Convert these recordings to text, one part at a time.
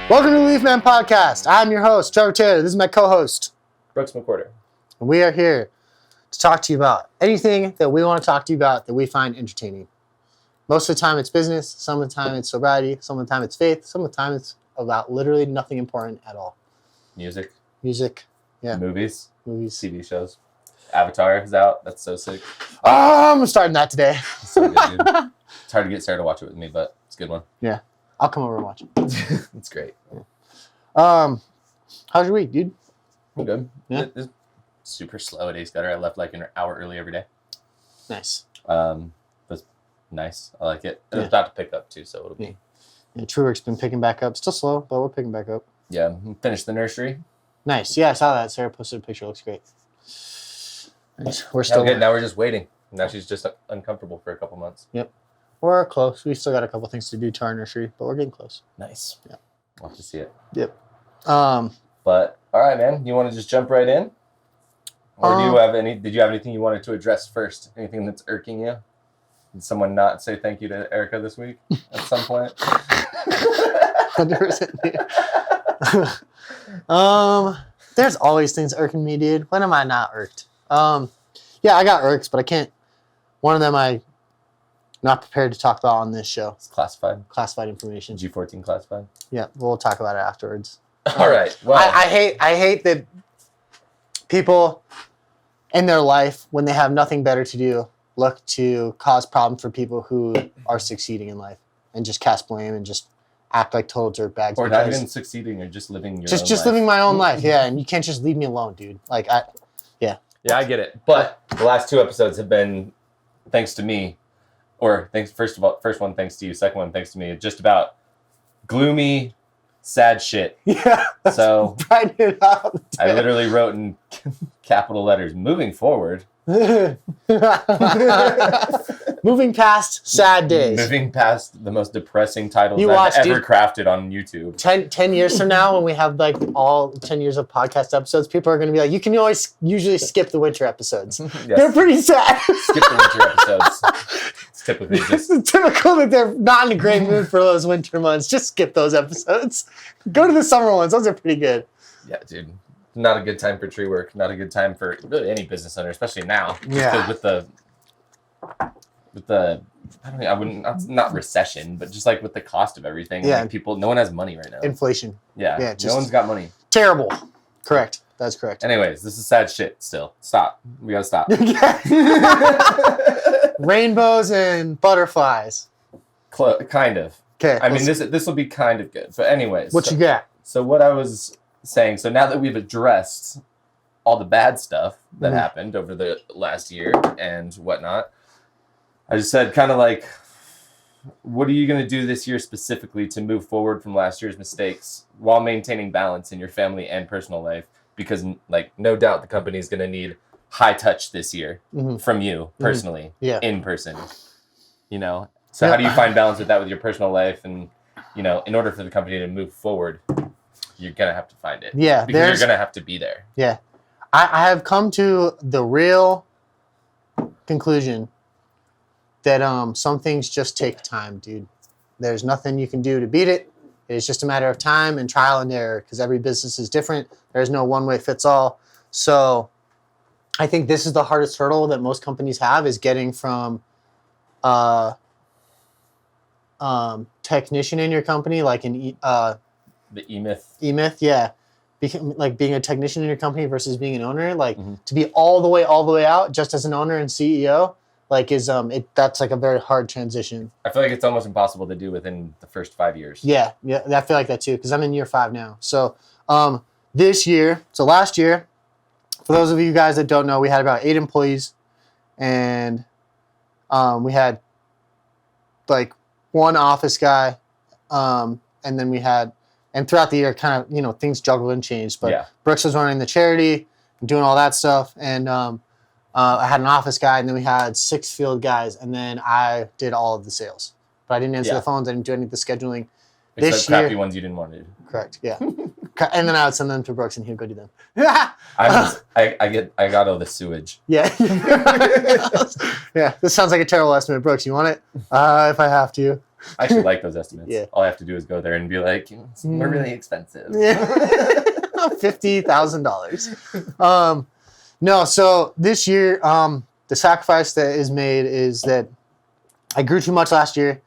Welcome to the LEAFMAN Podcast. I'm your host, Trevor Taylor. This is my co-host, Brooks McWhorter. And we are here to talk to you about anything that we want to talk to you about that we find entertaining. Most of the time it's business, some of the time it's sobriety, some of the time it's faith, some of the time it's about literally nothing important at all. Music, yeah. movies, TV shows. Avatar is out. That's so sick. I'm starting that today. So good, dude. It's hard to get Sarah to watch it with me, but it's a good one. Yeah. I'll come over and watch it. It's great. Yeah. How's your week, dude? I'm good. Yeah. It's super slow at Ace Gutter. I left like an hour early every day. Nice. But nice. I like it. It's about to pick up too, so it'll be. Yeah, True Work's been picking back up. Still slow, but we're picking back up. Yeah. Finished the nursery. Nice. Yeah, I saw that. Sarah posted a picture. Looks great. Nice. We're still good. Now we're just waiting. Now she's just uncomfortable for a couple months. Yep. We're close. We still got a couple things to do to our nursery, but we're getting close. Nice. Yeah. We'll have to see it. Yep. But all right, man. You want to just jump right in? Or did you have anything you wanted to address first? Anything that's irking you? Did someone not say thank you to Erica this week at some point? 100%. There's always things irking me, dude. When am I not irked? Yeah, I got irks, but I can't. One of them I'm not prepared to talk about on this show. It's classified. Classified information. G14 classified. Yeah, we'll talk about it afterwards. All right. Well, I hate that people in their life, when they have nothing better to do, look to cause problems for people who are succeeding in life and just cast blame and just act like total dirtbags. Or not even succeeding, or just living your own life. Just living my own life, yeah. And you can't just leave me alone, dude. Yeah, I get it. But the last two episodes have been thanks to me, or first one thanks to you, second one thanks to me. Just about gloomy, sad shit. Yeah. So write it out. I literally wrote in capital letters, moving forward. Moving past sad days. Moving past the most depressing titles I've ever crafted on YouTube. 10 years from now, when we have like all 10 years of podcast episodes, people are going to be like, you can usually skip the winter episodes. Yes. They're pretty sad. Skip the winter episodes. It's typically just... It's typical that they're not in a great mood for those winter months. Just skip those episodes. Go to the summer ones. Those are pretty good. Yeah, dude. Not a good time for tree work. Not a good time for really any business owner, especially now. Yeah. With the I wouldn't, not recession, but just like with the cost of everything. Yeah. Like no one has money right now. Inflation. Yeah. No one's got money. Terrible. Correct. That's correct. Anyways, this is sad shit still. Stop. We gotta stop. Rainbows and butterflies. Kind of. Okay. I mean, this will be kind of good. But anyways. What you got? So what I was saying, so now that we've addressed all the bad stuff that happened over the last year and whatnot, I just said kind of like, what are you going to do this year specifically to move forward from last year's mistakes while maintaining balance in your family and personal life? Because like, no doubt the company is going to need high touch this year from you personally, in person, So how do you find balance with that with your personal life? And, in order for the company to move forward, you're going to have to find it. Yeah. Because you're going to have to be there. Yeah. I have come to the real conclusion that some things just take time, dude. There's nothing you can do to beat it. It's just a matter of time and trial and error because every business is different. There's no one way fits all. So I think this is the hardest hurdle that most companies have is getting from technician in your company, like the E-Myth. E-Myth, yeah. Like being a technician in your company versus being an owner, like to be all the way out just as an owner and CEO, like that's like a very hard transition. I feel like it's almost impossible to do within the first 5 years. Yeah, I feel like that too because I'm in year 5 now. So last year, for those of you guys that don't know, we had about 8 employees, and we had like 1 office guy, and then we had. And throughout the year, kind of, things juggled and changed. But Brooks was running the charity and doing all that stuff. And I had an office guy, and then we had 6 field guys. And then I did all of the sales. But I didn't answer the phones. I didn't do any of the scheduling. Except crappy ones you didn't want to do. Correct, yeah. And then I would send them to Brooks, and he would go do them. I got all the sewage. Yeah. Yeah, this sounds like a terrible estimate. Brooks, you want it? If I have to. I actually like those estimates. Yeah. All I have to do is go there and be like, we're really expensive. $50,000. No, so this year, the sacrifice that is made is that I grew too much last year,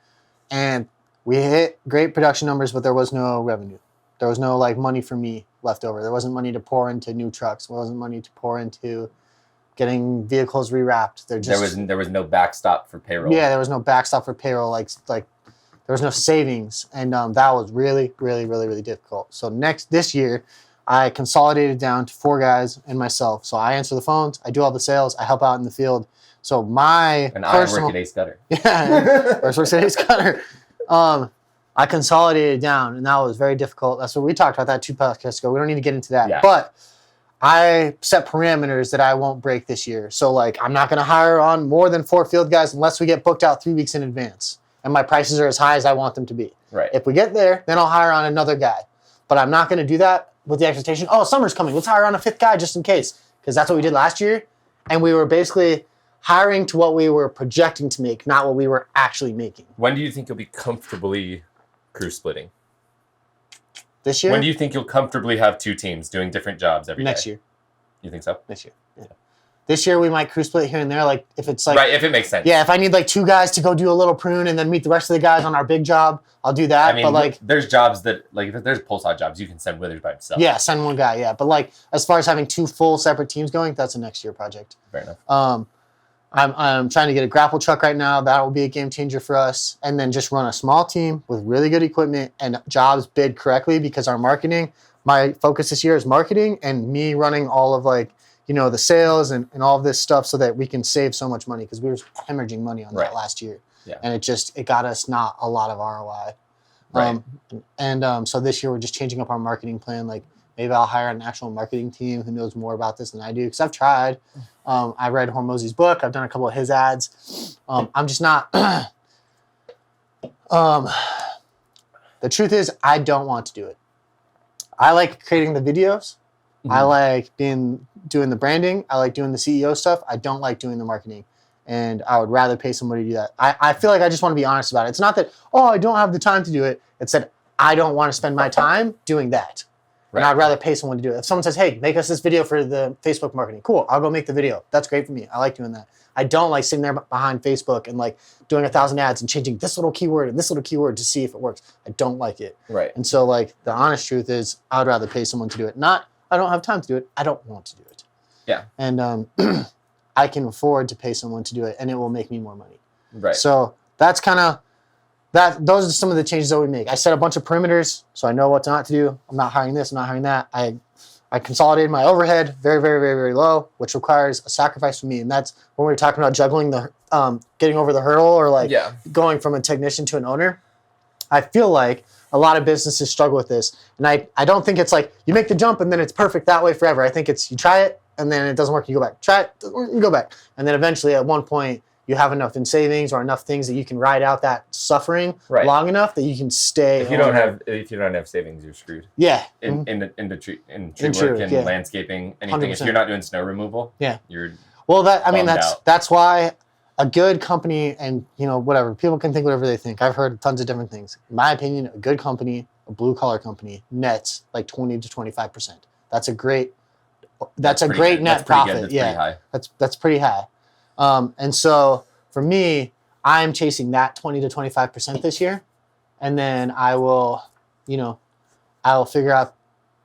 and we hit great production numbers, but there was no revenue. There was no like money for me left over. There wasn't money to pour into new trucks. There wasn't money to pour into getting vehicles rewrapped. There was no backstop for payroll. Yeah, there was no backstop for payroll. Like there was no savings, and that was really, really, really, really difficult. So this year, I consolidated down to 4 guys and myself. So I answer the phones, I do all the sales, I help out in the field. So I work at Ace Cutter. Yeah, works at Ace Cutter. I consolidated down, and that was very difficult. That's what we talked about that 2 podcasts ago. We don't need to get into that. Yeah. But I set parameters that I won't break this year. So like I'm not going to hire on more than 4 field guys unless we get booked out 3 weeks in advance, and my prices are as high as I want them to be. Right. If we get there, then I'll hire on another guy. But I'm not going to do that with the expectation, summer's coming, let's hire on a 5th guy just in case. Because that's what we did last year. And we were basically hiring to what we were projecting to make, not what we were actually making. When do you think you'll be comfortably crew splitting? This year? When do you think you'll comfortably have 2 teams doing different jobs every day? Next year. You think so? This year, yeah. This year we might crew split here and there, like if it's like... Right, if it makes sense. Yeah, if I need like 2 guys to go do a little prune and then meet the rest of the guys on our big job, I'll do that. I mean, but like, there's jobs that, like if there's pulse hot jobs, you can send Withers by himself. Yeah, send 1 guy, yeah. But like, as far as having 2 full separate teams going, that's a next year project. Fair enough. I'm trying to get a grapple truck right now. That will be a game changer for us. And then just run a small team with really good equipment and jobs bid correctly, because our marketing, my focus this year is marketing and me running all of like, the sales and all of this stuff so that we can save so much money, because we were hemorrhaging money on that last year. Yeah. And it got us not a lot of ROI. Right. So this year we're just changing up our marketing plan. Like maybe I'll hire an actual marketing team who knows more about this than I do, because I've tried. I read Hormozy's book. I've done a couple of his ads. I'm just not. The truth is, I don't want to do it. I like creating the videos. Mm-hmm. I like doing the branding. I like doing the CEO stuff. I don't like doing the marketing. And I would rather pay somebody to do that. I feel like I just want to be honest about it. It's not that, I don't have the time to do it. It's that I don't want to spend my time doing that. Right. And I'd rather pay someone to do it. If someone says, hey, make us this video for the Facebook marketing, cool, I'll go make the video. That's great for me. I like doing that. I don't like sitting there behind Facebook and like doing 1,000 ads and changing this little keyword and this little keyword to see if it works. I don't like it. Right. And so like the honest truth is I would rather pay someone to do it. Not, I don't have time to do it. I don't want to do it. Yeah. And I can afford to pay someone to do it, and it will make me more money. Right. So that's kind of that. Those are some of the changes that we make. I set a bunch of perimeters, so I know what not to do. I'm not hiring this. I'm not hiring that. I consolidated my overhead very, very, very, very low, which requires a sacrifice for me. And that's when we were talking about juggling the getting over the hurdle, or like going from a technician to an owner. I feel like a lot of businesses struggle with this, and I don't think it's like you make the jump and then it's perfect that way forever. I think it's you try it and then it doesn't work, you go back. Try it, you go back, and then eventually at one point you have enough in savings or enough things that you can ride out that suffering long enough that you can stay. If you don't have savings, you're screwed. Yeah. In tree work and landscaping, anything. 100%. If you're not doing snow removal, you're that's why a good company, and whatever, people can think whatever they think. I've heard tons of different things. In my opinion, a good company, a blue collar company, nets like 20 to 25%. That's a great net profit. That's pretty high. And so for me, I'm chasing that 20 to 25% this year, and then I will figure out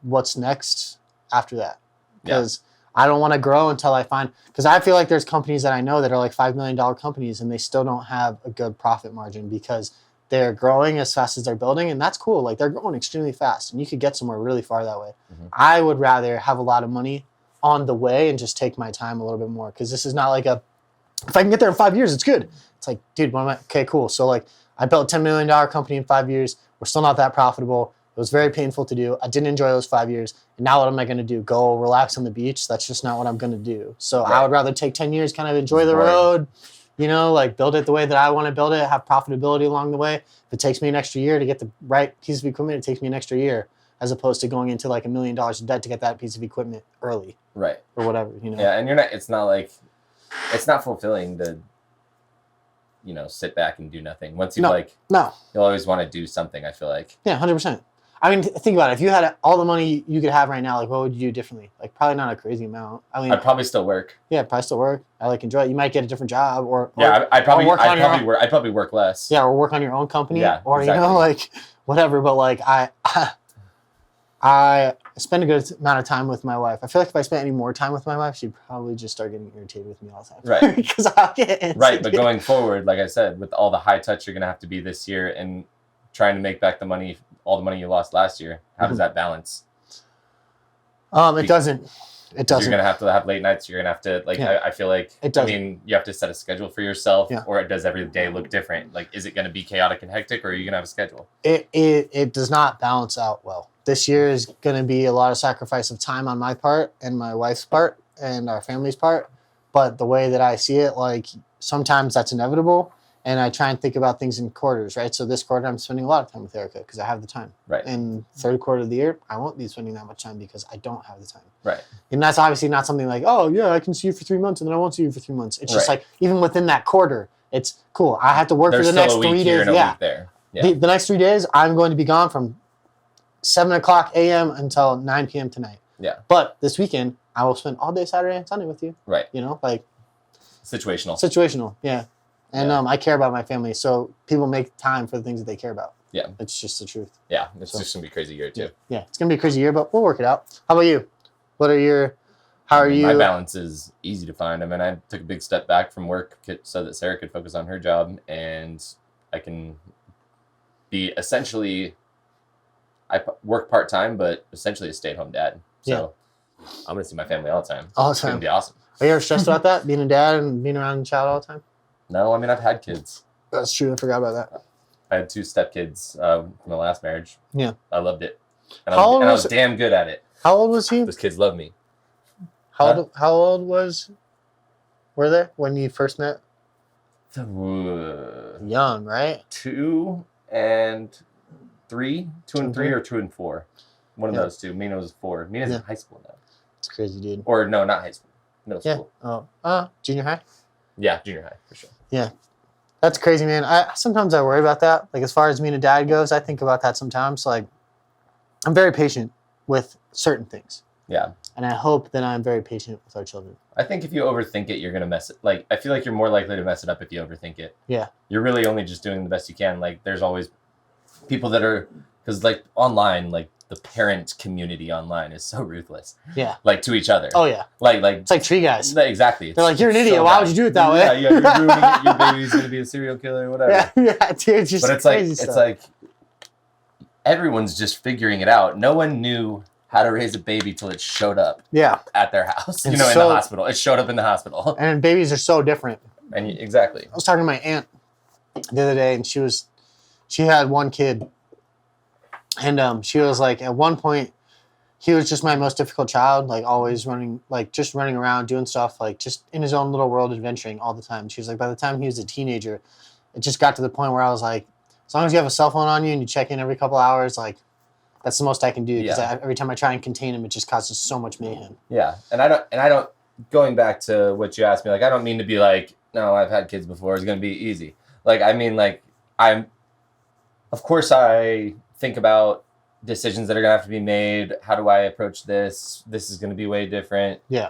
what's next after that, because I don't want to grow until I find, because I feel like there's companies that I know that are like $5 million companies and they still don't have a good profit margin because they're growing as fast as they're building, and that's cool. Like they're growing extremely fast, and you could get somewhere really far that way. Mm-hmm. I would rather have a lot of money on the way and just take my time a little bit more, because this is not like if I can get there in 5 years, it's good. It's like, dude, okay, cool. So like I built a $10 million company in 5 years. We're still not that profitable. It was very painful to do. I didn't enjoy those 5 years. And now what am I going to do? Go relax on the beach? That's just not what I'm going to do. So I would rather take 10 years, kind of enjoy the road, like build it the way that I want to build it, have profitability along the way. If it takes me an extra year to get the right piece of equipment, it takes me an extra year, as opposed to going into like $1 million in debt to get that piece of equipment early. Right. Or whatever, Yeah, and it's not fulfilling sit back and do nothing. Once you No. you'll always want to do something, I feel like. Yeah, 100%. I mean, think about it. If you had all the money you could have right now, like, what would you do differently? Like, probably not a crazy amount. I mean, I'd probably still work. Yeah, probably still work. I enjoy it. You might get a different job, I'd probably work less. Yeah, or work on your own company. Yeah, or exactly. Whatever. But I spend a good amount of time with my wife. I feel like if I spent any more time with my wife, she'd probably just start getting irritated with me all the time. Right. Because I'll get antsy. Right, but going forward, like I said, with all the high touch you're gonna have to be this year and trying to make back all the money you lost last year, how does that balance? It doesn't. It doesn't. You're gonna have to have late nights. You're gonna have to I feel like it doesn't. I mean, you have to set a schedule for yourself, Yeah. or does every day look different? Like, is it gonna be chaotic and hectic, or are you gonna have a schedule? It does not balance out well. This year is going to be a lot of sacrifice of time on my part and my wife's part and our family's part. But the way that I see it, like, sometimes that's inevitable. And I try and think about things in quarters, right? So this quarter, I'm spending a lot of time with Erica because I have the time. Right. And third quarter of the year, I won't be spending that much time because I don't have the time. Right. And that's obviously not something like, oh, yeah, I can see you for 3 months and then I won't see you for 3 months. It's just like, even within that quarter, it's cool. I have to work for the next 3 days. Week there. Yeah. The next 3 days, I'm going to be gone from 7 o'clock a.m. until 9 p.m. tonight. Yeah. But this weekend, I will spend all day Saturday and Sunday with you. Right. Situational. Yeah. And I care about my family, so people make time for the things that they care about. Yeah. It's just the truth. Yeah. It's just going to be a crazy year, too. Yeah. It's going to be a crazy year, but we'll work it out. How about you? How are you? My balance is easy to find. I mean, I took a big step back from work so that Sarah could focus on her job, and I can be essentially... I work part-time, but essentially a stay-at-home dad. So I'm going to see my family all the time. All the It's time. going to be awesome. Are you ever stressed about that, being a dad and being around a child all the time? No, I mean, I've had kids. That's true. I forgot about that. I had 2 stepkids from the last marriage. Yeah. I loved it. And How old I was was damn good at it. How old was he? Those kids love me. How old were they when you first met? Young, right? 2 and 3. 2 and 3 or 2 and 4. One of those two. Mina was 4. Mina's in high school now. It's crazy, dude. Or no, not high school. Middle school. Junior high? Yeah, junior high for sure. Yeah. That's crazy, man. Sometimes I worry about that. Like, as far as being a dad goes, I think about that sometimes. Like, I'm very patient with certain things. Yeah. And I hope that I'm very patient with our children. I think if you overthink it, you're going to mess it. Like, I feel like you're more likely to mess it up if you overthink it. Yeah. You're really only just doing the best you can. Like, there's always people that are, because like online, like the parent community online is so ruthless. Yeah. Like to each other. Oh yeah. Like it's like tree guys. Exactly. They're like, you're an idiot. Why would you do it that way? Yeah, you're ruining it. Your baby's going to be a serial killer or whatever. Yeah, dude. It's just crazy stuff. It's like everyone's just figuring it out. No one knew how to raise a baby till it showed up. Yeah. At their house. In the hospital. It showed up in the hospital. And babies are so different. And exactly. I was talking to my aunt the other day, and she had one kid, and she was like, at one point, he was just my most difficult child, like always running, like just running around, doing stuff, like just in his own little world, adventuring all the time. She was like, by the time he was a teenager, it just got to the point where I was like, as long as you have a cell phone on you and you check in every couple hours, like that's the most I can do. Because every time I try and contain him, it just causes so much mayhem. Yeah, and I don't. Going back to what you asked me, like I don't mean to be like, no, I've had kids before. It's gonna be easy. Like I mean, like of course, I think about decisions that are gonna have to be made. How do I approach this? This is gonna be way different. Yeah.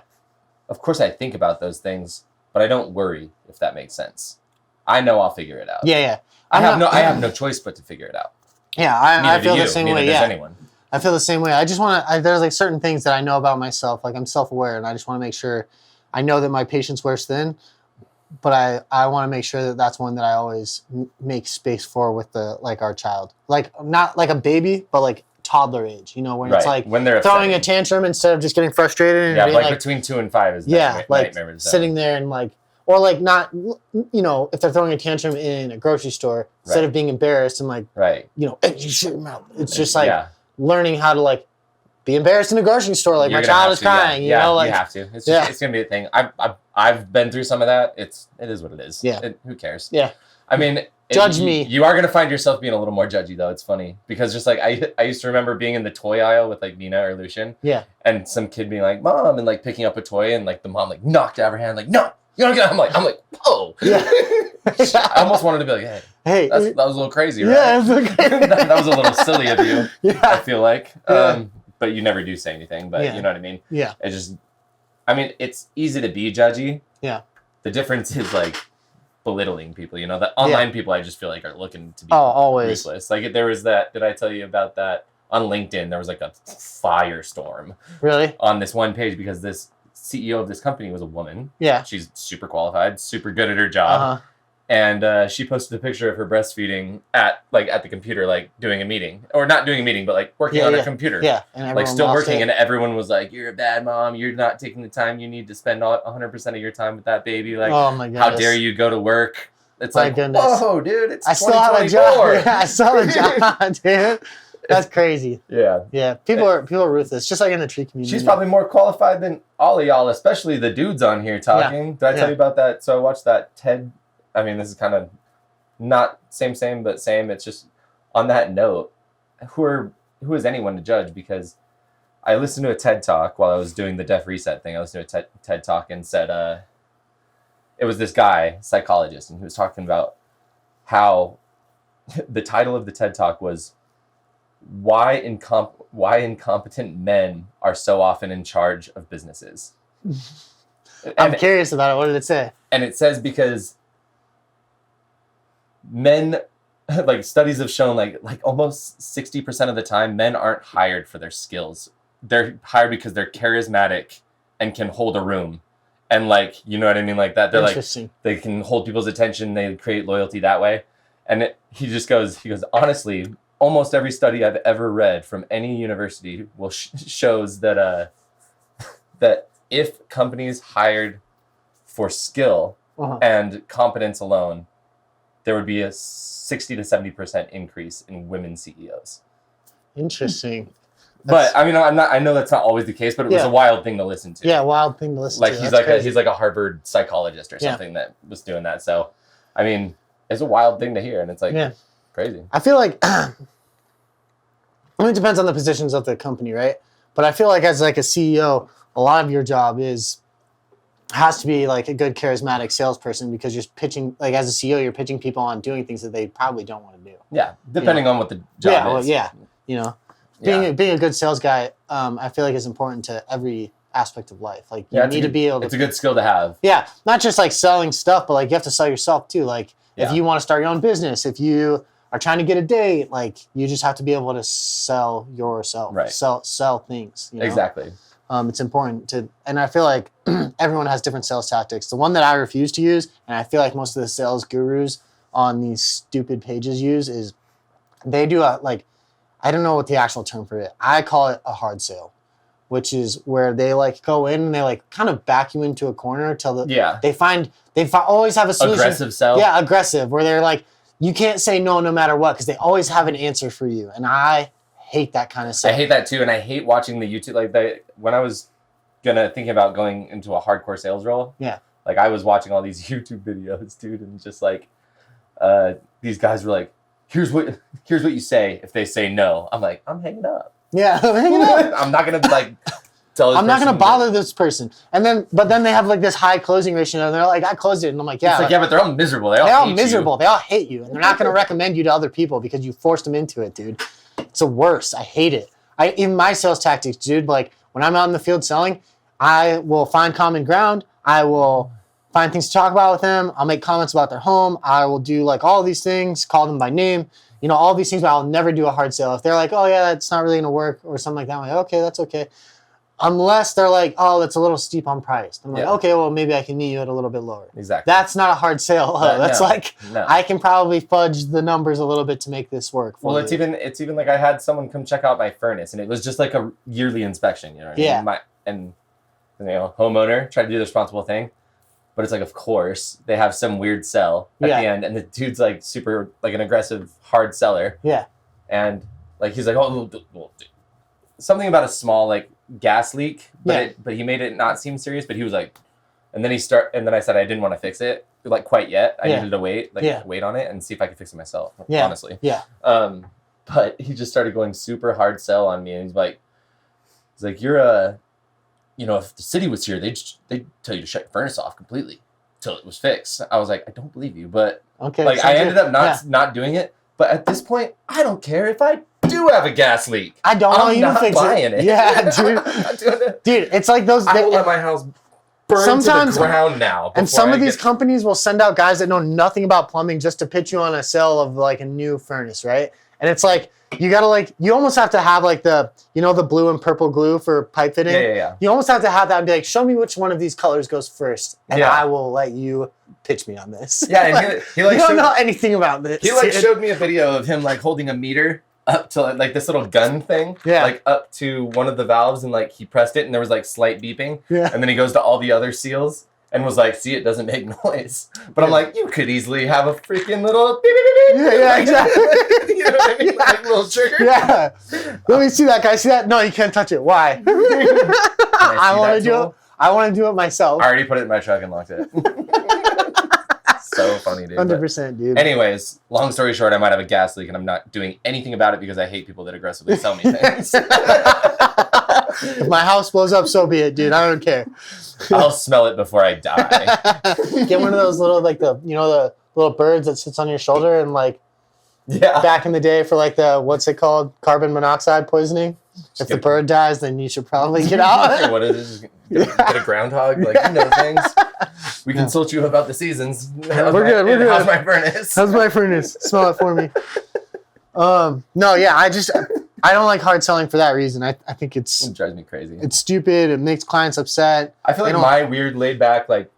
Of course, I think about those things, but I don't worry, if that makes sense. I know I'll figure it out. Yeah. I have no choice but to figure it out. Yeah, I feel the same way. Neither does anyone. I feel the same way. I just want to. There's like certain things that I know about myself. Like I'm self-aware, and I just want to make sure. I know that my patience wears thin, but I want to make sure that that's one that I always make space for with our child. Like not like a baby, but like toddler age. You know, when it's like when they're throwing a tantrum instead of just getting frustrated. And like between 2 and 5 is nightmare. Sitting there and like. Or like not, if they're throwing a tantrum in a grocery store, instead of being embarrassed and like, hey, you shut your mouth. It's just like learning how to like be embarrassed in a grocery store. Like my child is crying, you know, like you have to. It's just, it's gonna be a thing. I've been through some of that. It is what it is. Yeah. Who cares? Yeah. I mean, judge me. You are gonna find yourself being a little more judgy though. It's funny because just like I used to remember being in the toy aisle with like Nina or Lucian. Yeah. And some kid being like, "Mom," and like picking up a toy and like the mom like knocked out of her hand like, "No. You don't get." I'm like, oh. Yeah. I almost wanted to be like, hey, that was a little crazy, right? Yeah, it's okay. That was a little silly of you, Yeah. I feel like. Yeah. But you never do say anything, but you know what I mean? Yeah. It just, I mean, it's easy to be judgy. Yeah. The difference is like belittling people, you know? The online people I just feel like are looking to be always ruthless. Like there was that, did I tell you about that? On LinkedIn, there was like a firestorm. Really? On this one page because this CEO of this company was a woman. Yeah. She's super qualified, super good at her job. And she posted a picture of her breastfeeding at the computer, like doing a meeting, or not doing a meeting, but like working on her computer. Yeah, and like still working, and everyone was like, "You're a bad mom. You're not taking the time you need to spend 100% of your time with that baby. Like, oh my goodness, how dare you go to work?" It's my like, goodness. Whoa, dude! It's I still have a 2024. job. Yeah, I still have a job, dude. That's crazy. Yeah. Yeah. People are ruthless, just like in the tree community. She's probably more qualified than all of y'all, especially the dudes on here talking. Yeah. Did I tell you about that? So I watched that TED. I mean, this is kind of not same, but same. It's just on that note, who is anyone to judge? Because I listened to a TED Talk while I was doing the Deaf Reset thing. I listened to a TED Talk and said, it was this guy, psychologist, and he was talking about how the title of the TED Talk was why incompetent men are so often in charge of businesses. I'm curious about it. What did it say? And it says because men, like studies have shown, like almost 60% of the time, men aren't hired for their skills. They're hired because they're charismatic and can hold a room. And like, you know what I mean? Like that, they're like, they can hold people's attention. They create loyalty that way. And he goes, honestly, almost every study I've ever read from any university shows that that if companies hired for skill and competence alone, there would be a 60 to 70% increase in women CEOs. Interesting. But I mean, I know that's not always the case, but it was a wild thing to listen to. Yeah, wild thing to listen to. Like he's like a Harvard psychologist or something that was doing that. So, I mean, it's a wild thing to hear, and it's like crazy. I feel like it depends on the positions of the company, right? But I feel like as like a CEO, a lot of your job has to be like a good charismatic salesperson, because you're pitching, like as a CEO, you're pitching people on doing things that they probably don't want to do. Yeah, depending on what the job is. You know, being a good sales guy, I feel like is important to every aspect of life. Like you need to be able to. It's a good skill to have. Yeah, not just like selling stuff, but like you have to sell yourself too. Like if you want to start your own business, if you are trying to get a date, like you just have to be able to sell yourself, right? Sell things. You know? Exactly. It's important to, and I feel like everyone has different sales tactics. The one that I refuse to use, and I feel like most of the sales gurus on these stupid pages use, is they do I don't know what the actual term for it. I call it a hard sale, which is where they like go in and they like kind of back you into a corner till they always have a solution. Aggressive sell. Yeah, aggressive, where they're like, you can't say no matter what, because they always have an answer for you. And I hate that kind of stuff. I hate that too, and I hate watching the YouTube, when I was thinking about going into a hardcore sales role. Yeah. Like I was watching all these YouTube videos, dude, and just like these guys were like, here's what you say if they say no. I'm like, I'm hanging up. Yeah, I'm hanging up. I'm not gonna tell this I'm not gonna bother this person. But then they have like this high closing ratio, and they're like, I closed it, and I'm like, yeah. It's like, but they're all miserable. They all miserable. They all hate you, and they're not gonna recommend you to other people because you forced them into it, dude. It's the worst. I hate it. Even my sales tactics, dude. Like when I'm out in the field selling, I will find common ground. I will find things to talk about with them. I'll make comments about their home. I will do like all these things, call them by name, all these things, but I'll never do a hard sale. If they're like, oh yeah, that's not really gonna work or something like that, I'm like, okay, that's okay. Unless they're like, oh, that's a little steep on price. I'm like, okay, well, maybe I can meet you at a little bit lower. Exactly. That's not a hard sale. I can probably fudge the numbers a little bit to make this work for you. It's even like I had someone come check out my furnace, and it was just like a yearly inspection, and homeowner tried to do the responsible thing, but it's like, of course, they have some weird sell at the end, and the dude's like super, like an aggressive, hard seller. Yeah. And like he's like, oh, something about a small like gas leak, but he made it not seem serious. But he was like, and then I said I didn't want to fix it like quite yet. I needed to wait on it and see if I could fix it myself. Yeah. Honestly. Yeah. But he just started going super hard sell on me, and he's like, you're if the city was here, they'd tell you to shut your furnace off completely. till it was fixed. I was like, I don't believe you, but Okay. like I ended up not doing it. But at this point, I don't care if I do have a gas leak. I don't want you to fix it. Yeah, dude. I'm not doing it. Dude, it's like those. I will let my house burn to the ground now. And some of these companies will send out guys that know nothing about plumbing just to pitch you on a sale of like a new furnace, right? And it's like you gotta like you almost have to have like the the blue and purple glue for pipe fitting. Yeah. You almost have to have that and be like, show me which one of these colors goes first, and I will let you pitch me on this. Yeah, and he like you don't know anything about this. He like showed me a video of him like holding a meter up to like this little gun thing, like up to one of the valves, and like he pressed it and there was like slight beeping, and then he goes to all the other seals and was like, see, it doesn't make noise. But I'm like, you could easily have a freaking little beep, beep, beep, beep. Yeah, exactly. You know what I mean? Like a little trigger. Yeah. Let me see that guy. See that? No, you can't touch it. Why? I want to do it. I want to do it myself. I already put it in my truck and locked it. So funny, dude. 100%, dude. Anyways, long story short, I might have a gas leak and I'm not doing anything about it because I hate people that aggressively sell me things. If my house blows up, so be it, dude. I don't care. I'll smell it before I die. Get one of those little, like the little birds that sits on your shoulder and like, back in the day for like the, what's it called? Carbon monoxide poising. If the bird dies, then you should probably get out. What is it? Get a groundhog? Like, you know things. We consult you about the seasons. We're good. How's my furnace? How's my furnace? Smell it for me. No, yeah, I don't like hard selling for that reason. I think it drives me crazy. It's stupid. It makes clients upset. I feel like my weird laid back, like,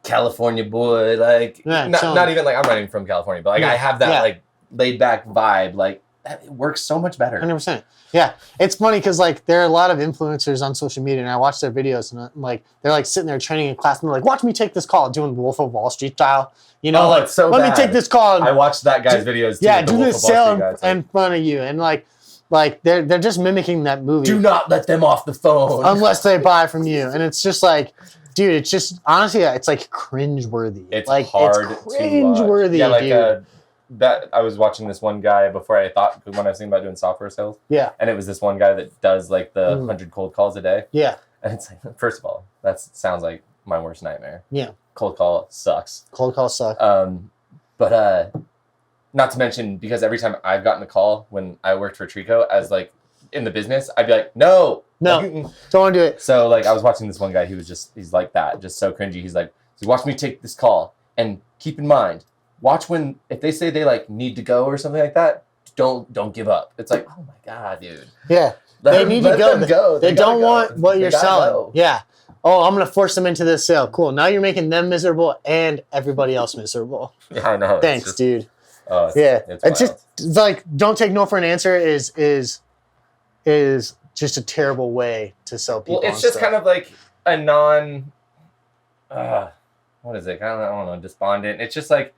California boy, like, not even like I'm not even from California, but like I have that like laid back vibe. Like, it works so much better. 100%. Yeah, it's funny because like there are a lot of influencers on social media, and I watch their videos, and like they're like sitting there training in class, and they're like, "Watch me take this call," doing Wolf of Wall Street style, like it's so let bad. me take this call. I watched that guy's videos. Too, do this sale in front of you, and like they're just mimicking that movie. Do not let them off the phone unless they buy from you, and it's just like, dude, it's just honestly, it's like cringeworthy. It's like hard it's cringeworthy. Yeah, like dude. That I was watching this one guy before I thought when I was thinking about doing software sales. Yeah. And it was this one guy that does like the 100 cold calls a day. Yeah. And it's like, first of all, that sounds like my worst nightmare. Yeah. Cold call sucks. Cold calls suck. But not to mention, because every time I've gotten a call when I worked for Trico as like in the business, I'd be like, no, don't want to do it. So like I was watching this one guy, he's like that, just so cringy. He's like, so watch me take this call, and keep in mind, watch when if they say they like need to go or something like that, don't give up. It's like, oh my god, dude. Yeah. They need to go. They don't want what you're selling. Go. Yeah. Oh, I'm gonna force them into this sale. Cool. Now you're making them miserable and everybody else miserable. Yeah, I know. Thanks, dude. Oh, it's just it's like don't take no for an answer is just a terrible way to sell people. Well, it's just kind of like a non. What is it? I don't know. Despondent. It's just like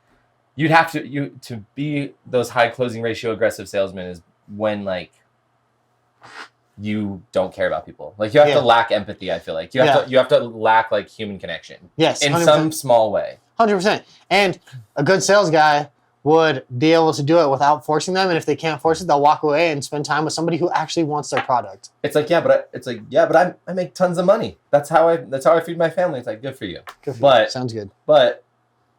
you'd have to be those high closing ratio aggressive salesmen is when like you don't care about people. Like you have to lack empathy. I feel like you have to lack like human connection. Yes, in 100%. some small way. 100%. And a good sales guy would be able to do it without forcing them. And if they can't force it, they'll walk away and spend time with somebody who actually wants their product. It's like, but I make tons of money. That's how I feed my family. It's like, good for you. Sounds good. But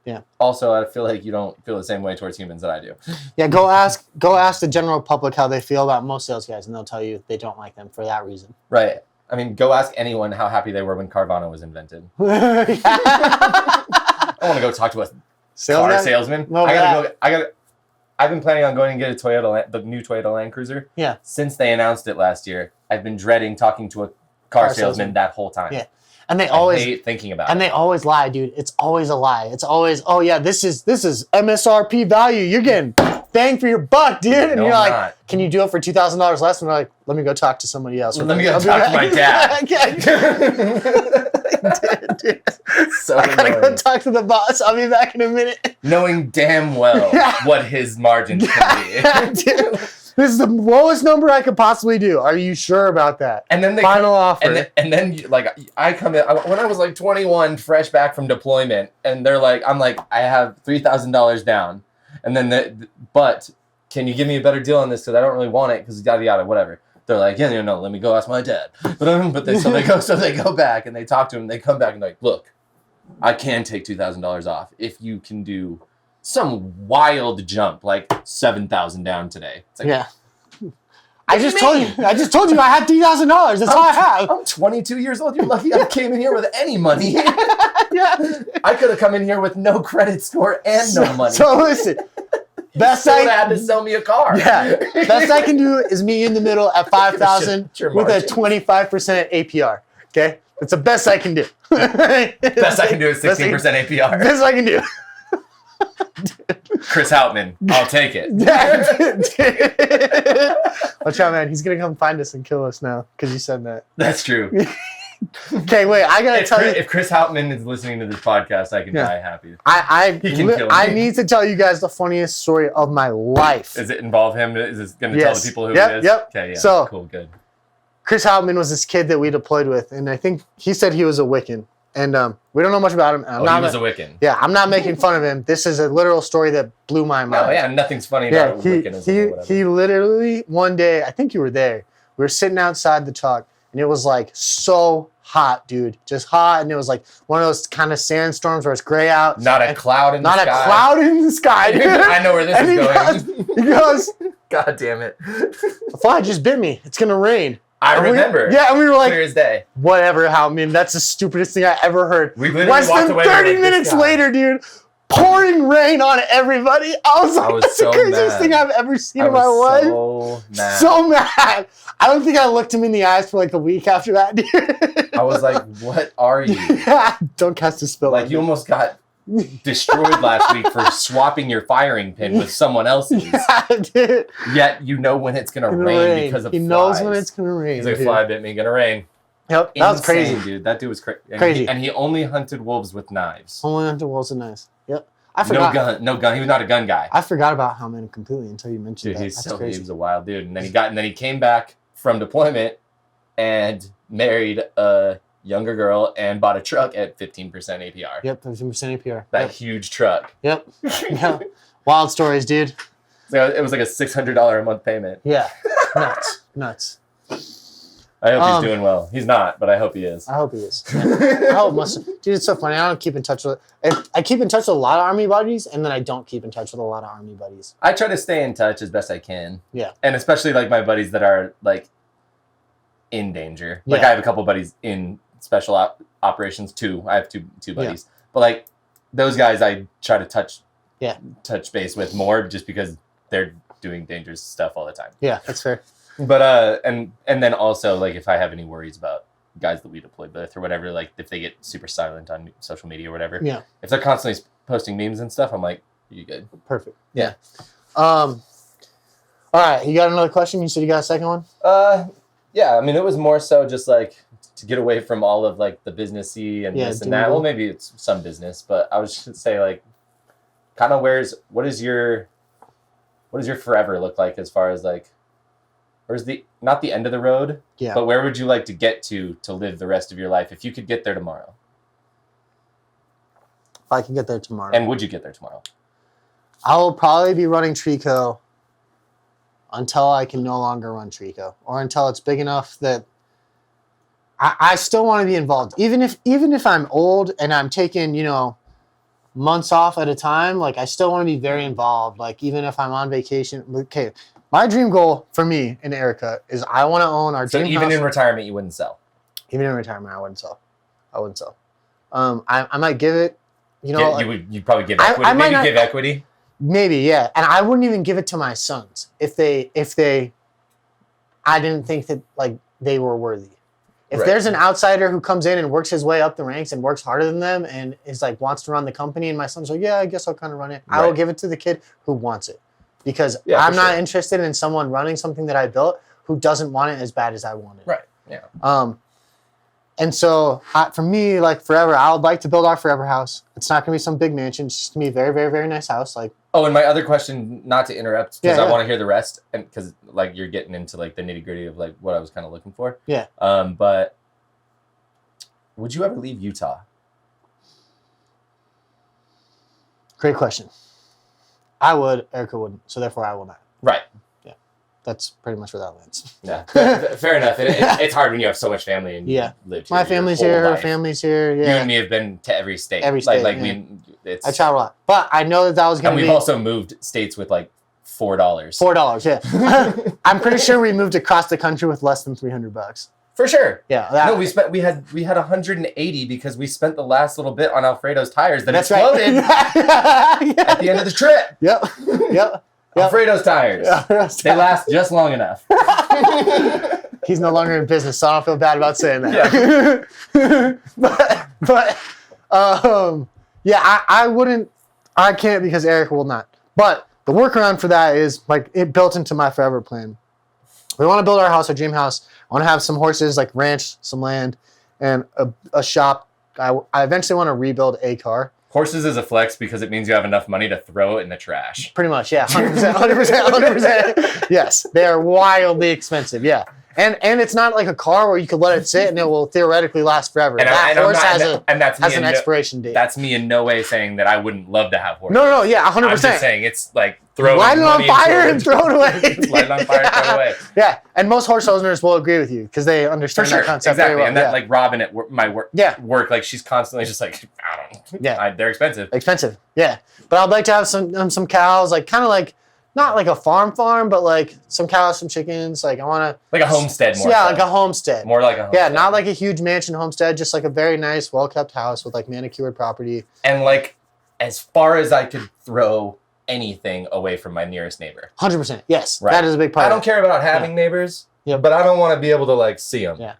yeah. Also, I feel like you don't feel the same way towards humans that I do. Yeah, go ask the general public how they feel about most sales guys, and they'll tell you they don't like them for that reason. Right. I mean, go ask anyone how happy they were when Carvana was invented. I want to go talk to a car salesman. I've been planning on going and get the new Toyota Land Cruiser. Yeah. Since they announced it last year, I've been dreading talking to a car salesman that whole time. Yeah. And they always hate thinking about it. And they always lie, dude. It's always a lie. It's always, oh yeah, this is MSRP value. You're getting bang for your buck, dude. And you're like, not. Can you do it for $2,000 less? And they're like, let me go talk to somebody else. Let me go talk to my dad. Dude. So I gotta go talk to the boss. I'll be back in a minute. Knowing damn well what his margins can be. Dude. This is the lowest number I could possibly do. Are you sure about that? And then final offer. And then like I come in when I was like 21, fresh back from deployment, and they're like, I'm like, I have $3,000 down, and then but can you give me a better deal on this because I don't really want it because yada yada whatever. They're like, yeah, no, let me go ask my dad. But they go back and they talk to him. And they come back and they're like, look, I can take $2,000 off if you can do some wild jump, like 7,000 down today. It's like, yeah. I just told you I had $3,000. That's all I have. I'm 22 years old. You're lucky I came in here with any money. Yeah. I could have come in here with no credit score and no money. So listen, best I had to sell me a car. Yeah, best I can do is meet you in the middle at 5,000 with a 25% APR. Okay, that's the best I can do. Best I can do is 16% APR. Best I can do. Chris Hauptman, I'll take it. Watch out, man. He's gonna come find us and kill us now because you said that. That's true. Okay, wait. I gotta tell you. If Chris Hauptman is listening to this podcast, I can die happy. He can kill me. I need to tell you guys the funniest story of my life. Does it involve him? Is it going to tell the people who it is? Yep. Okay, yeah. So, cool, good. Chris Hauptman was this kid that we deployed with, and I think he said he was a Wiccan. And we don't know much about him. He was a Wiccan. Yeah, I'm not making fun of him. This is a literal story that blew my mind. No, yeah, nothing's funny about Wiccanism or whatever. He literally, one day, I think you were there, we were sitting outside the truck, and it was like so hot, dude. Just hot, and it was like one of those kind of sandstorms where it's gray out. Not a cloud in the sky. Not a cloud in the sky, dude. I know where this is going. He goes, God damn it. The fly just bit me. It's going to rain. I remember. And we were like, clear as day. Whatever, Hauptman. That's the stupidest thing I ever heard. We literally Less walked than away 30 like, minutes later, dude, pouring rain on everybody. I was like, that's so the craziest mad. thing I've ever seen in my life. So mad. So mad. I don't think I looked him in the eyes for like a week after that, dude. I was like, what are you? Don't cast a spell. Like, you almost got destroyed last week for swapping your firing pin with someone else's. Yeah, dude. Yet you know when it's going to rain because of He flies. knows when it's going to rain. He's like, fly bit me, gonna rain. Yep, that was crazy. Dude. That dude was crazy. And he only hunted wolves with knives. Only hunted wolves with knives. Yep. I forgot. No gun. He was not a gun guy. I forgot about Hauptman completely until you mentioned Dude, that. He was a wild dude. And then he came back from deployment and married a younger girl and bought a truck at 15% APR. Yep, 15% APR. That huge truck. Yep. Yeah. Wild stories, dude. So it was like a $600 a month payment. Yeah. Nuts. I hope he's doing well. He's not, but I hope he is. I hope he is. I hope dude, it's so funny. I don't keep in touch with. I keep in touch with a lot of Army buddies, and then I don't keep in touch with a lot of Army buddies. I try to stay in touch as best I can. Yeah. And especially like my buddies that are like in danger. Like I have a couple buddies in special operations too. I have two buddies, but like those guys, I try to touch base with more just because they're doing dangerous stuff all the time. Yeah, that's fair. But and then also like if I have any worries about guys that we deployed with or whatever, like if they get super silent on social media or whatever, if they're constantly posting memes and stuff, I'm like, you good? Perfect. Yeah. All right, you got another question? You said you got a second one? Yeah. I mean, it was more so just like to get away from all of like the businessy and this and that. Well, maybe it's some business, but I was just say like, kind of what does your forever look like as far as like, where's not the end of the road, but where would you like to get to live the rest of your life if you could get there tomorrow? If I could get there tomorrow. And would you get there tomorrow? I will probably be running Trico until I can no longer run Trico, or until it's big enough that I still want to be involved. Even if I'm old and I'm taking, months off at a time, like I still want to be very involved. Like even if I'm on vacation. Okay, my dream goal for me and Erica is I want to own our dream house. So even in retirement, you wouldn't sell? Even in retirement, I wouldn't sell. I might give it, you'd probably give equity. Give equity? Maybe, yeah. And I wouldn't even give it to my sons if I didn't think that like they were worthy. If there's an outsider who comes in and works his way up the ranks and works harder than them and is like wants to run the company and my son's like, yeah, I guess I'll kind of run it. I will give it to the kid who wants it. Because I'm not interested in someone running something that I built who doesn't want it as bad as I want it. Right. Yeah. And so for me, like forever, I would like to build our forever house. It's not going to be some big mansion. It's just going to be a very, very, very nice house. Like. Oh, and my other question, not to interrupt, because I want to hear the rest, and because like you're getting into like the nitty gritty of like what I was kind of looking for. Yeah. But would you ever leave Utah? Great question. I would. Erica wouldn't. So therefore, I will not. Right. Yeah. that's pretty much where that lands. Yeah, fair enough. It's hard when you have so much family and you live here. My family's here, her family's here. Yeah. You and me have been to every state. Every state. I travel a lot, but I know that was going to be. And we've also moved states with like $4. $4, yeah. I'm pretty sure we moved across the country with less than $300. For sure. Yeah. No, we had 180 because we spent the last little bit on Alfredo's tires that exploded at the end of the trip. Yep. Alfredo's tires. They last just long enough. He's no longer in business, so I don't feel bad about saying that. Yeah. I can't because Eric will not. But the workaround for that is like it built into my forever plan. We want to build our house, our dream house. I want to have some horses, like ranch, some land, and a shop. I eventually want to rebuild a car. Horses is a flex because it means you have enough money to throw it in the trash. Pretty much, yeah. 100%. Yes, they are wildly expensive, yeah. And it's not like a car where you could let it sit and it will theoretically last forever. And that horse has an expiration date. That's me in no way saying that I wouldn't love to have horses. No, yeah, 100%. I'm just saying it's like throwing light it on fire and throw it away. Light it on fire and throw it away. Yeah, and most horse owners will agree with you because they understand that concept exactly. very well. And that like Robin at my work, like she's constantly just like, I don't. Yeah, they're expensive. Yeah. But I'd like to have some cows, like kind of like. Not like a farm, but like some cows, some chickens. Like I want to like a homestead more. Yeah, like a homestead. More like a homestead. Yeah, not like a huge mansion homestead, just like a very nice, well-kept house with like manicured property. And like as far as I could throw anything away from my nearest neighbor. 100%. Yes, right. That is a big part. I don't care about having neighbors. Yeah, but I don't want to be able to like see them. Yeah.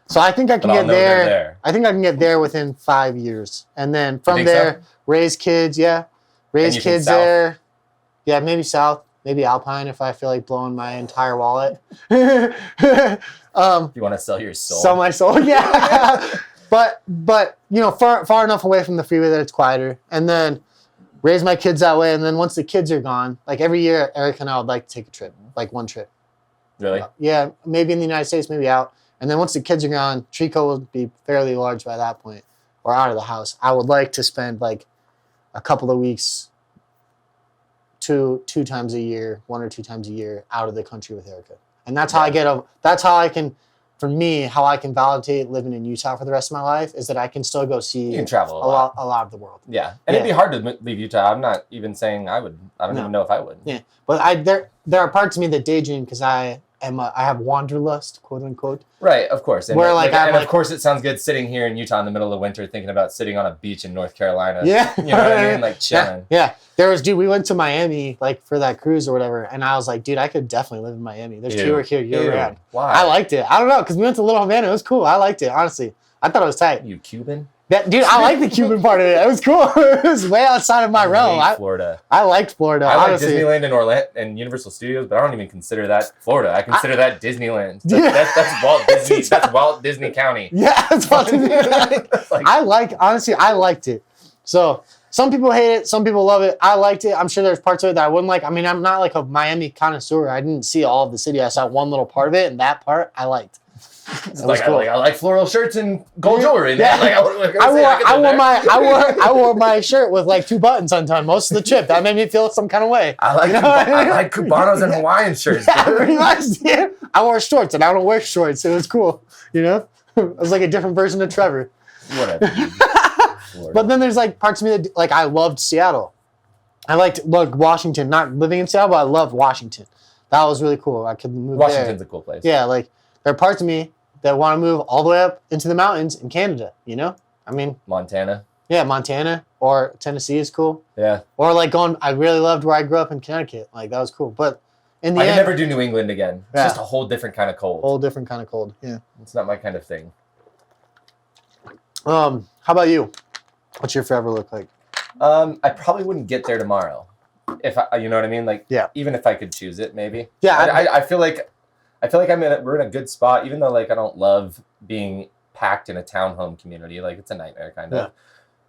So I think I can get there. I think I can get there within 5 years, and then from there raise kids. Yeah, raise kids there. Yeah, maybe south. Maybe Alpine if I feel like blowing my entire wallet. You want to sell your soul? Sell my soul, yeah. but you know, far enough away from the freeway that it's quieter, and then raise my kids that way. And then once the kids are gone, like every year, Eric and I would like to take a trip, like one trip. Really? Yeah, maybe in the United States, maybe out. And then once the kids are gone, Trico will be fairly large by that point, or out of the house. I would like to spend like a couple of weeks. Two times a year, 1 or 2 times a year out of the country with Erica. And that's how I can, for me, how I can validate living in Utah for the rest of my life is that I can still go see you can travel a lot of the world. Yeah. And it'd be hard to leave Utah. I'm not even saying I would. I don't even know if I would. Yeah. But there are parts of me that daydream because I have wanderlust, quote unquote. Right, of course. And where of course it sounds good sitting here in Utah in the middle of winter thinking about sitting on a beach in North Carolina. Yeah. You know what I mean? Like chilling. Yeah. We went to Miami like for that cruise or whatever, and I was like, dude, I could definitely live in Miami. There's tour here year round. Why? I liked it. I don't know, because we went to Little Havana. It was cool. I liked it, honestly. I thought it was tight. You Cuban? Dude, I like the Cuban part of it. It was cool. It was way outside of my realm. Florida. I liked Florida. I like Disneyland and Orlando and Universal Studios, but I don't even consider that Florida. I consider that Disneyland. That's Walt Disney. That's Walt Disney County. Yeah, that's Walt Disney. I liked it. So some people hate it. Some people love it. I liked it. I'm sure there's parts of it that I wouldn't like. I mean, I'm not like a Miami connoisseur. I didn't see all of the city. I saw one little part of it, and that part I liked. I like floral shirts and gold jewelry. Yeah. I wore my shirt with like 2 buttons undone most of the trip. That made me feel some kind of way. I like Cubanos and Hawaiian shirts. Yeah, pretty much. Yeah. I wore shorts and I don't wear shorts. It was cool. You know, it was like a different version of Trevor. Whatever. But then there's like parts of me that like I loved Seattle. I liked Washington. Not living in Seattle, but I loved Washington. That was really cool. I could move there. Washington's a cool place. Yeah, like there are parts of me that want to move all the way up into the mountains in Canada, you know? I mean... Montana. Yeah, Montana. Or Tennessee is cool. Yeah. Or like I really loved where I grew up in Connecticut. Like, that was cool. But in the end... I could never do New England again. It's just a whole different kind of cold. Yeah. It's not my kind of thing. How about you? What's your forever look like? I probably wouldn't get there tomorrow. If I, you know what I mean? Like, even if I could choose it, maybe. Yeah. I feel like we're in a good spot, even though like I don't love being packed in a townhome community. Like it's a nightmare kind of. Yeah.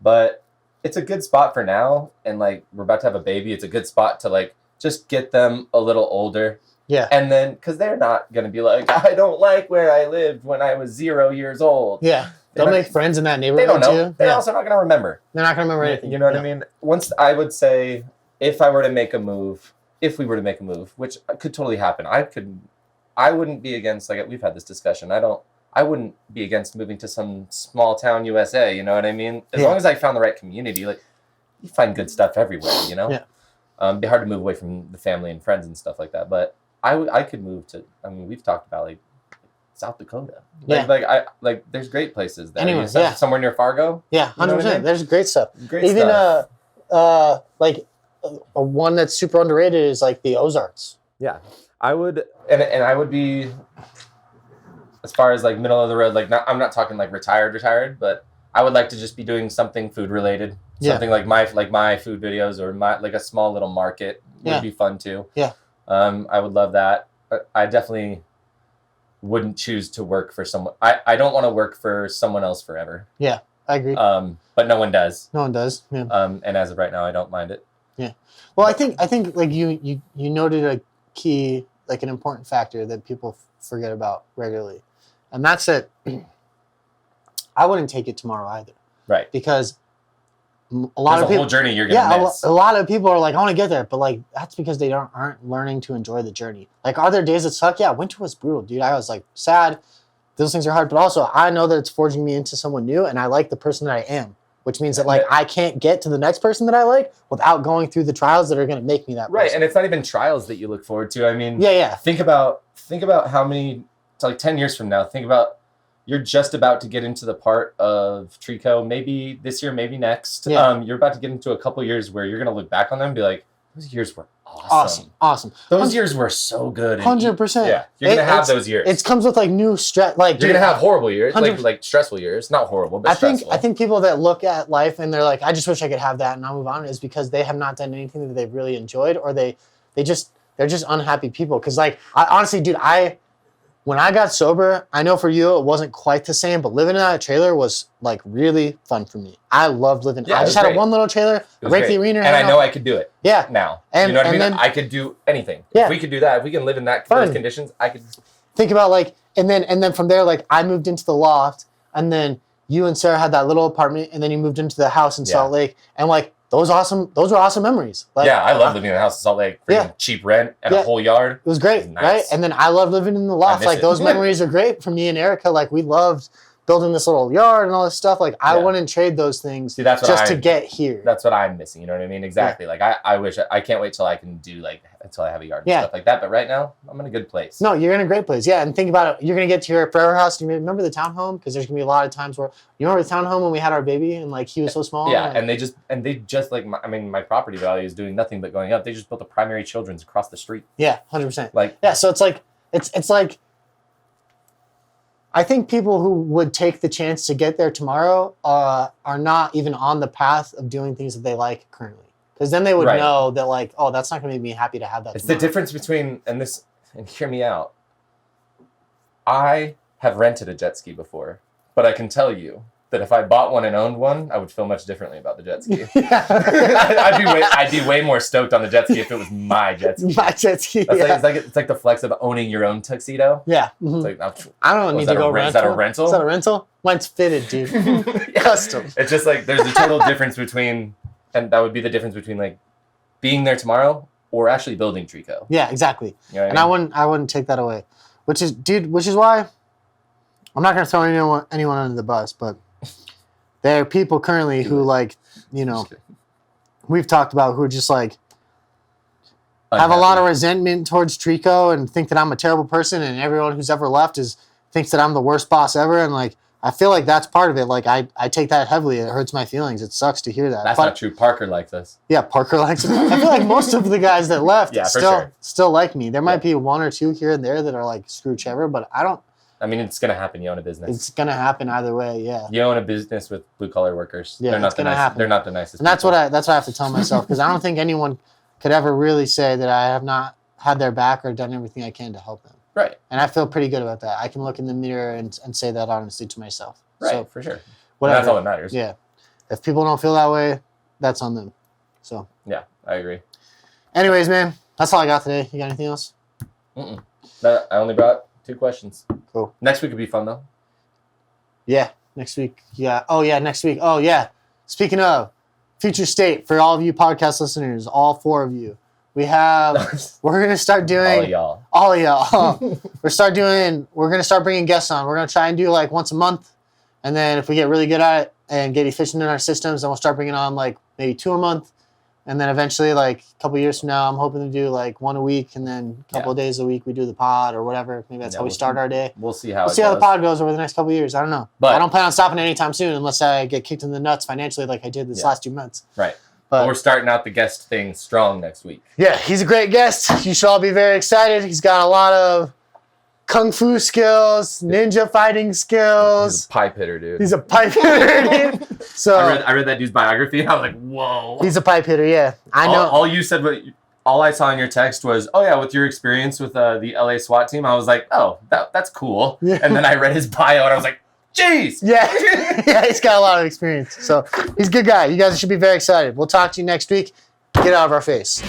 But it's a good spot for now, and like we're about to have a baby. It's a good spot to like just get them a little older. Yeah. And then because they're not gonna be like, I don't like where I lived when I was 0 years old. Yeah. They'll make friends in that neighborhood. They don't know. They're also not gonna remember. They're not gonna remember anything. You know what I mean? I would say if I were to make a move, if we were to make a move, which could totally happen, I wouldn't be against, like, we've had this discussion. I wouldn't be against moving to some small town USA. You know what I mean? As long as I found the right community, like, you find good stuff everywhere, you know? Yeah. It'd be hard to move away from the family and friends and stuff like that. But I could move to, I mean, we've talked about, like, South Dakota. There's great places there. Anyways, yeah. Somewhere near Fargo. Yeah, 100%. You know what I mean? There's great stuff. Even one that's super underrated is like the Ozarks. Yeah, I would, and I would be, as far as like middle of the road, like I'm not talking like retired, but I would like to just be doing something food related, something like my food videos or like a small little market would be fun too. Yeah, I would love that. But I definitely wouldn't choose to work for someone. I don't want to work for someone else forever. Yeah, I agree. But no one does. No one does. Yeah. And as of right now, I don't mind it. Yeah. Well, I think like you noted a key, like an important factor that people forget about regularly, and that's that I wouldn't take it tomorrow either. Right. Because a lot of people, whole journey you're gonna miss. A lot of people are like, I want to get there, but like that's because they aren't learning to enjoy the journey. Like, are there days that suck? Yeah, winter was brutal, dude. I was like sad. Those things are hard, but also I know that it's forging me into someone new, and I like the person that I am, which means that like I can't get to the next person that I like without going through the trials that are going to make me that person. Right, and it's not even trials that you look forward to. I mean, yeah. Think about how many, it's like 10 years from now. Think about you're just about to get into the part of Trico, maybe this year, maybe next. Yeah. You're about to get into a couple years where you're going to look back on them and be like, those years were awesome. Awesome. Those years were so good. 100%. Yeah, you're going to have those years. It comes with like new stress. Like you're going to have horrible years, like stressful years. Not horrible, but stressful. I think people that look at life and they're like, I just wish I could have that and I'll move on, is because they have not done anything that they've really enjoyed, or they're just unhappy people. Because like, honestly, dude, when I got sober, I know for you it wasn't quite the same, but living in that trailer was like really fun for me. I loved living. I just had one little trailer, rake the arena, and I know I could do it. Yeah. Now, you know what I mean? I could do anything. Yeah. If we could do that, if we can live in those conditions, I could. Think about like, and then from there, like I moved into the loft, and then you and Sarah had that little apartment, and then you moved into the house in Salt Lake, and like those were awesome memories. Like, yeah, I love living in a house in Salt Lake. Cheap rent and a whole yard. It was great, nice. Right? And then I love living in the loft. Like those memories are great for me and Erica. Like we loved building this little yard and all this stuff. Like I wouldn't trade those things to get here. That's what I'm missing. You know what I mean? Exactly. Yeah. Like I wish I can't wait till I can do until I have a yard and stuff like that. But right now I'm in a good place. No, you're in a great place. Yeah. And think about it. You're going to get to your forever house. Do you remember the townhome? Because there's going to be a lot of times where you remember the townhome when we had our baby and like he was so small. Yeah. And they just like, my property value is doing nothing but going up. They just built a primary children's across the street. Yeah. 100%. Like, yeah. So it's like, I think people who would take the chance to get there tomorrow are not even on the path of doing things that they like currently. Because then they would know that like, oh, that's not going to make me happy to have that. It's tomorrow. The difference between, and hear me out. I have rented a jet ski before, but I can tell you that if I bought one and owned one, I would feel much differently about the jet ski. I'd be way more stoked on the jet ski if it was my jet ski. My jet ski. It's like the flex of owning your own tuxedo. Yeah. Mm-hmm. It's like, I don't need to go rental. Is that a rental? Is that a rental? Mine's fitted, dude. Custom. It's just like there's a total difference between, and that would be the difference between like being there tomorrow or actually building Trico. Yeah, exactly. You know what I wouldn't take that away. Which is why I'm not gonna throw anyone under the bus, but there are people currently who like, you know, we've talked about who are just like have a lot of resentment towards Trico and think that I'm a terrible person, and everyone who's ever left thinks that I'm the worst boss ever, and like I feel like that's part of it. Like I take that heavily. It hurts my feelings. It sucks to hear that. That's not true. Parker likes us. Yeah, Parker likes us. I feel like most of the guys that left still like me. There might be one or two here and there that are like screw Trevor, but I don't. I mean, it's going to happen. You own a business. It's going to happen either way, yeah. You own a business with blue-collar workers. Yeah, it's going to happen. They're not the nicest And that's what I have to tell myself, because I don't think anyone could ever really say that I have not had their back or done everything I can to help them. Right. And I feel pretty good about that. I can look in the mirror and say that honestly to myself. Right, so, for sure. Whatever. That's all that matters. Yeah. If people don't feel that way, that's on them. So. Yeah, I agree. Anyways, man, that's all I got today. You got anything else? Mm-mm. No, I only brought 2 questions. Cool. Next week would be fun, though. Yeah, next week. Yeah. Oh, yeah, next week. Oh, yeah. Speaking of, future state, for all of you podcast listeners, all 4 of you, We're gonna start doing all of y'all. We're gonna start bringing guests on. We're gonna try and do like once a month, and then if we get really good at it and get efficient in our systems, then we'll start bringing on like maybe 2 a month, and then eventually, like a couple years from now, I'm hoping to do like 1 a week, and then a couple of days a week we do the pod or whatever. Maybe that's how we start our day. We'll see how the pod goes over the next couple of years. I don't know, but I don't plan on stopping anytime soon unless I get kicked in the nuts financially like I did this last 2 months. Right. But we're starting out the guest thing strong next week. Yeah, he's a great guest. You should all be very excited. He's got a lot of kung fu skills, ninja fighting skills. He's a pipe hitter, dude. He's a pipe hitter, dude. So I read that dude's biography. And I was like, whoa. He's a pipe hitter, yeah. I know. All you said, all I saw in your text was, oh yeah, with your experience with the LA SWAT team. I was like, oh, that's cool. Yeah. And then I read his bio and I was like, jeez. Yeah. Yeah, he's got a lot of experience. So he's a good guy. You guys should be very excited. We'll talk to you next week. Get out of our face.